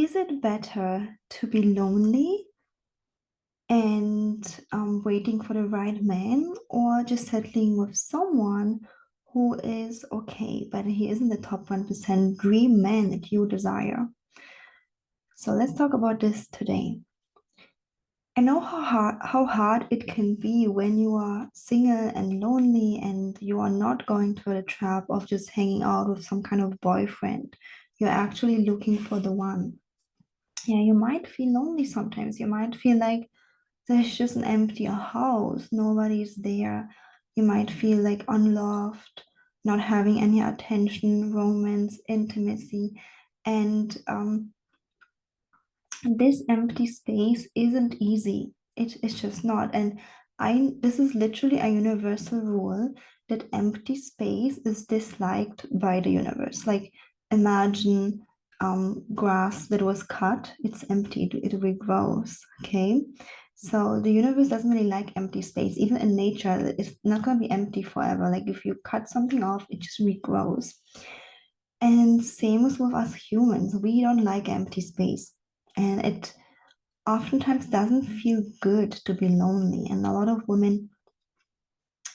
is it better to be lonely and waiting for the right man, or just settling with someone who is okay, but he isn't the top 1% dream man that you desire? So let's talk about this today. I know how hard it can be when you are single and lonely and you are not going through the trap of just hanging out with some kind of boyfriend. You're actually looking for the one. Yeah, you might feel lonely sometimes. You might feel like there's just an empty house, nobody's there. You might feel like unloved, not having any attention, romance, intimacy. And this empty space isn't easy. It's just not. And this is literally a universal rule that empty space is disliked by the universe. Like imagine grass that was cut, it's empty, it regrows. Okay. So the universe doesn't really like empty space. Even in nature, it's not gonna be empty forever. Like if you cut something off, it just regrows. And same as with us humans, we don't like empty space. And it oftentimes doesn't feel good to be lonely. And a lot of women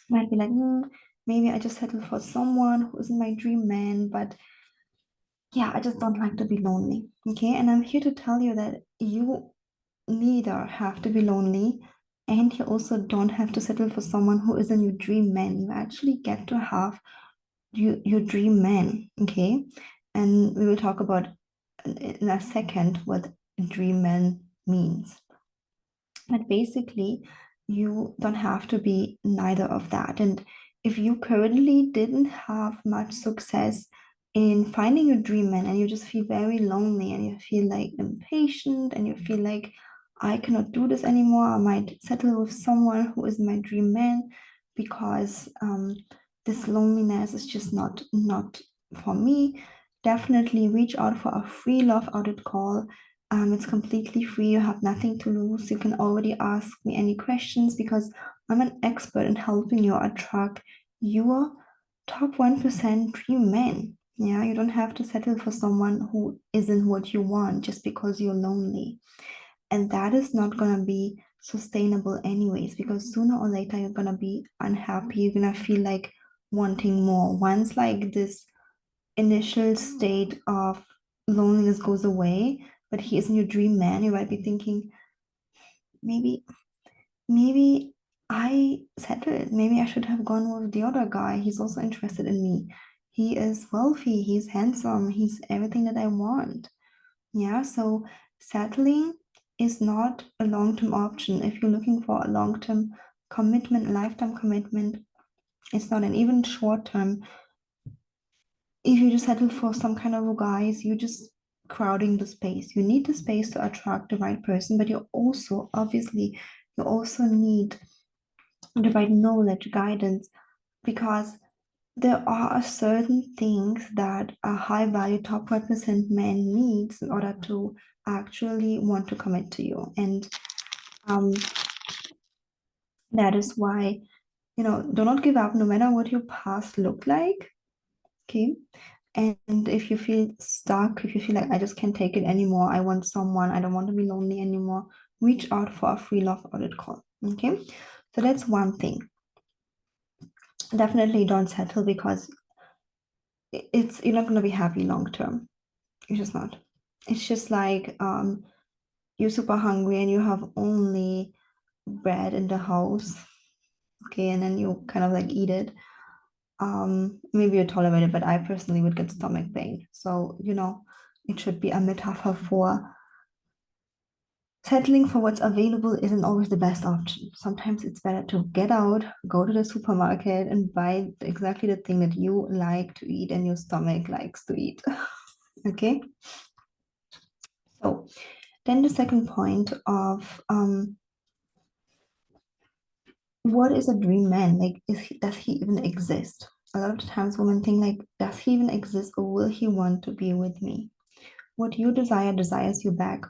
might be like, maybe I just settle for someone who isn't my dream man, but yeah, I just don't like to be lonely. Okay. And I'm here to tell you that you neither have to be lonely and you also don't have to settle for someone who isn't your dream man. You actually get to have your dream man. Okay. And we will talk about in a second what dream man means. But basically, you don't have to be neither of that. And if you currently didn't have much success in finding your dream man and you just feel very lonely and you feel like impatient and you feel like I cannot do this anymore, I might settle with someone who is my dream man because this loneliness is just not for me. Definitely reach out for a free love audit call. It's completely free. You have nothing to lose. You can already ask me any questions because I'm an expert in helping you attract your top 1% dream man. Yeah, you don't have to settle for someone who isn't what you want just because you're lonely. And that is not going to be sustainable, anyways, because sooner or later you're going to be unhappy. You're going to feel like wanting more. Once, like, this initial state of loneliness goes away, but he isn't your dream man, you might be thinking, maybe, maybe I settled. Maybe I should have gone with the other guy. He's also interested in me. He is wealthy, he's handsome, he's everything that I want. Yeah, so settling is not a long-term option. If you're looking for a long-term commitment, lifetime commitment, it's not. And even short-term, if you just settle for some kind of guys, you just crowding the space. You need the space to attract the right person, but you also, obviously, you also need the right knowledge, guidance, because there are certain things that a high value top 1% man needs in order to actually want to commit to you. And um, that is why, do not give up no matter what your past looked like. Okay. And if you feel stuck, if you feel like I just can't take it anymore, I want someone, I don't want to be lonely anymore, reach out for a free love audit call. Okay. So that's one thing. Definitely don't settle because you're not going to be happy long term. It's just not. It's just like you're super hungry and you have only bread in the house. Okay, and then you kind of like eat it. Maybe you tolerate it, but I personally would get stomach pain. So, it should be a metaphor for settling for what's available isn't always the best option. Sometimes it's better to get out, go to the supermarket, and buy exactly the thing that you like to eat and your stomach likes to eat. Okay. So then the second point of what is a dream man? Like, does he even exist? A lot of times women think like, does he even exist or will he want to be with me? What you desire desires you back.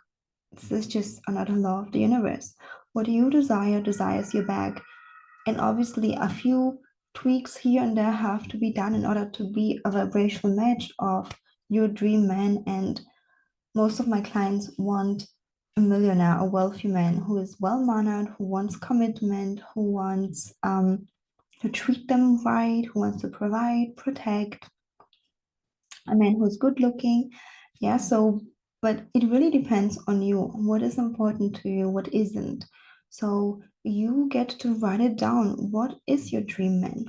This is just another law of the universe. What you desire desires you back. And obviously a few tweaks here and there have to be done in order to be a vibrational match of your dream man and most of my clients want a millionaire, a wealthy man who is well-mannered, who wants commitment, who wants to treat them right, who wants to provide, protect, a man who's good looking. Yeah, so, but it really depends on you. What is important to you, what isn't. So you get to write it down. What is your dream man?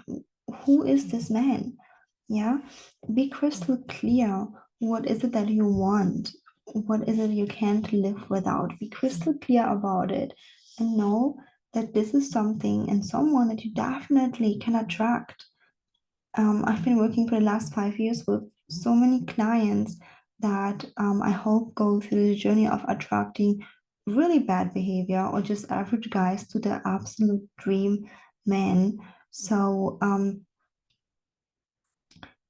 Who is this man? Yeah, be crystal clear. What is it that you want? What is it you can't live without? Be crystal clear about it and know that this is something and someone that you definitely can attract. I've been working for the last 5 years with so many clients that I hope go through the journey of attracting really bad behavior or just average guys to their absolute dream man. So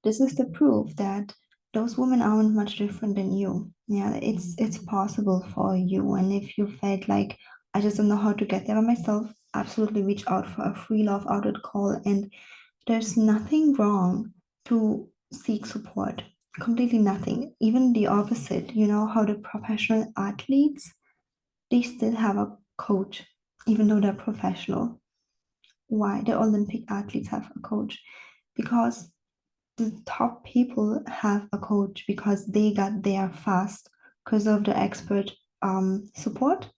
this is the proof that those women aren't much different than you. Yeah, it's possible for you. And if you felt like I just don't know how to get there by myself, absolutely reach out for a free love audit call. And there's nothing wrong to seek support. Completely nothing. Even the opposite. You know how the professional athletes, they still have a coach, even though they're professional. Why? The Olympic athletes have a coach because the top people have a coach because they got there fast because of the expert support,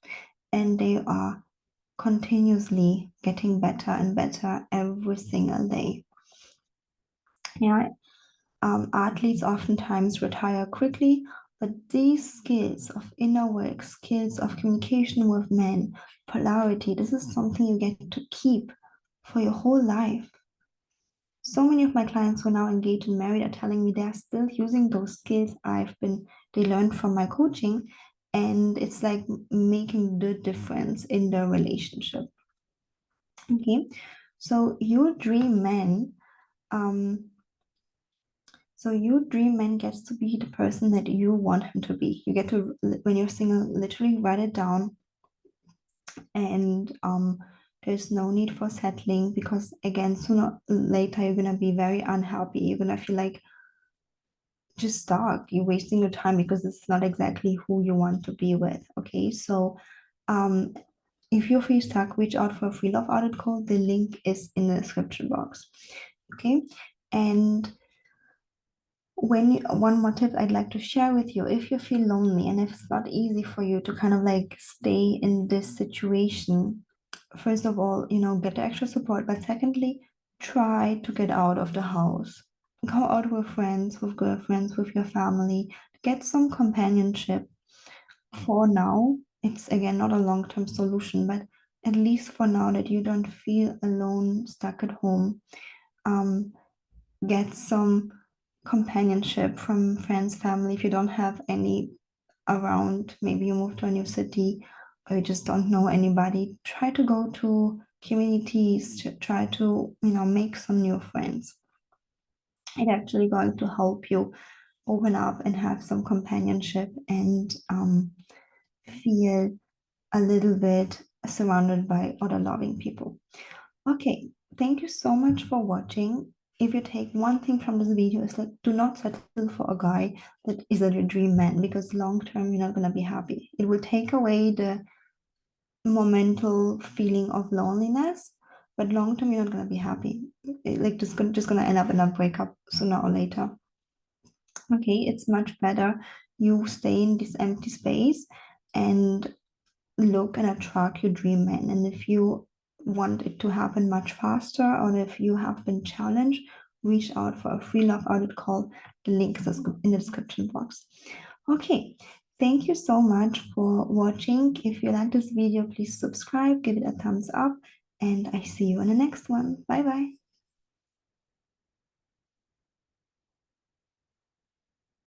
and they are continuously getting better and better every single day. Yeah, athletes oftentimes retire quickly, but these skills of inner work, skills of communication with men, polarity, this is something you get to keep for your whole life. So many of my clients who are now engaged and married are telling me they're still using those skills they learned from my coaching, and it's like making the difference in their relationship. Okay, so your dream man, um, so your dream man gets to be the person that you want him to be. You get to, when you're single, literally write it down, and there's no need for settling because again, sooner or later you're gonna be very unhappy. You're gonna feel like just stuck. You're wasting your time because it's not exactly who you want to be with. Okay, so um, if you feel stuck, reach out for a free love audit call. The link is in the description box. Okay, and one more tip I'd like to share with you, if you feel lonely and if it's not easy for you to kind of like stay in this situation, first of all, get the extra support, but secondly, try to get out of the house. Go out with friends, with girlfriends, with your family, get some companionship. For now, it's again not a long-term solution, but at least for now that you don't feel alone, stuck at home. Um, get some companionship from friends, family. If you don't have any around, maybe you move to a new city or you just don't know anybody, try to go to communities, try to, make some new friends. It's actually going to help you open up and have some companionship and feel a little bit surrounded by other loving people. Okay, thank you so much for watching. If you take one thing from this video, it's like do not settle for a guy that isn't your dream man because long term you're not gonna be happy. It will take away the momental feeling of loneliness, but long term you're not gonna be happy. Like just gonna end up in a breakup sooner or later. Okay, it's much better you stay in this empty space and look and attract your dream man. And if you want it to happen much faster, or if you have been challenged, reach out for a free love audit call. The link is in the description box. Okay, thank you so much for watching. If you like this video, please subscribe, give it a thumbs up, and I see you in the next one. Bye bye.